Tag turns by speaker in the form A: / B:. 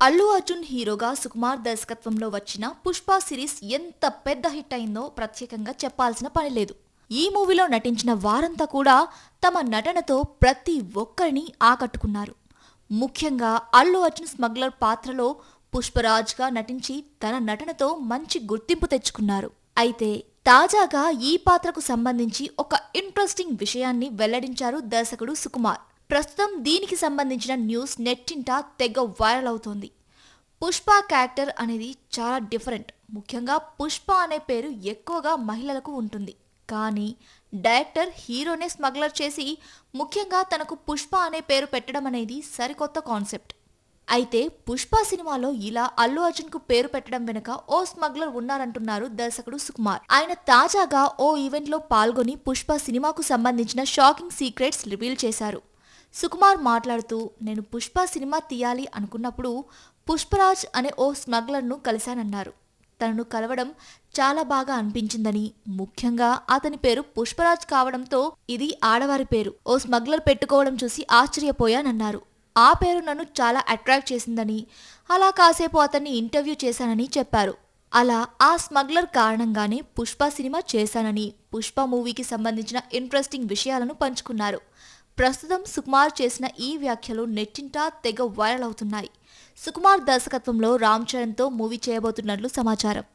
A: అల్లు అర్జున్ హీరోగా సుకుమార్ దర్శకత్వంలో వచ్చిన పుష్ప సిరీస్ ఎంత పెద్ద హిట్ అయిందో ప్రత్యేకంగా చెప్పాల్సిన పని లేదు. ఈ మూవీలో నటించిన వారంతా కూడా తమ నటనతో ప్రతి ఒక్కరిని ఆకట్టుకున్నారు. ముఖ్యంగా అల్లు అర్జున్ స్మగ్లర్ పాత్రలో పుష్పరాజ్గా నటించి తన నటనతో మంచి గుర్తింపు తెచ్చుకున్నారు. అయితే తాజాగా ఈ పాత్రకు సంబంధించి ఒక ఇంట్రెస్టింగ్ విషయాన్ని వెల్లడించారు దర్శకుడు సుకుమార్. ప్రస్తుతం దీనికి సంబంధించిన న్యూస్ నెట్టింట తెగ వైరల్ అవుతోంది. పుష్ప క్యారెక్టర్ అనేది చాలా డిఫరెంట్. ముఖ్యంగా పుష్ప అనే పేరు ఎక్కువగా మహిళలకు ఉంటుంది. కానీ డైరెక్టర్ హీరోనే స్మగ్లర్ చేసి ముఖ్యంగా తనకు పుష్ప అనే పేరు పెట్టడం అనేది సరికొత్త కాన్సెప్ట్. అయితే పుష్ప సినిమాలో ఇలా అల్లు అర్జున్ కు పేరు పెట్టడం వెనుక ఓ స్మగ్లర్ ఉన్నారంటున్నారు దర్శకుడు సుకుమార్. ఆయన తాజాగా ఓ ఈవెంట్ లో పాల్గొని పుష్ప సినిమాకు సంబంధించిన షాకింగ్ సీక్రెట్స్ రివీల్ చేశారు. సుకుమార్ మాట్లాడుతూ, నేను పుష్ప సినిమా తీయాలి అనుకున్నప్పుడు పుష్పరాజ్ అనే ఓ స్మగ్లర్ను కలిశానన్నారు. తనను కలవడం చాలా బాగా అనిపించిందని, ముఖ్యంగా అతని పేరు పుష్పరాజ్ కావడంతో ఇది ఆడవారి పేరు, ఓ స్మగ్లర్ పెట్టుకోవడం చూసి ఆశ్చర్యపోయానన్నారు. ఆ పేరు నన్ను చాలా అట్రాక్ట్ చేసిందని, అలా కాసేపు అతన్ని ఇంటర్వ్యూ చేశానని చెప్పారు. అలా ఆ స్మగ్లర్ కారణంగానే పుష్ప సినిమా చేశానని, పుష్ప మూవీకి సంబంధించిన ఇంట్రెస్టింగ్ విషయాలను పంచుకున్నారు. ప్రస్తుతం సుకుమార్ చేసిన ఈ వ్యాఖ్యలు నెట్టింటా తెగ వైరల్ అవుతున్నాయి. సుకుమార్ దర్శకత్వంలో రామ్ చరణ్తో మూవీ చేయబోతున్నట్లు సమాచారం.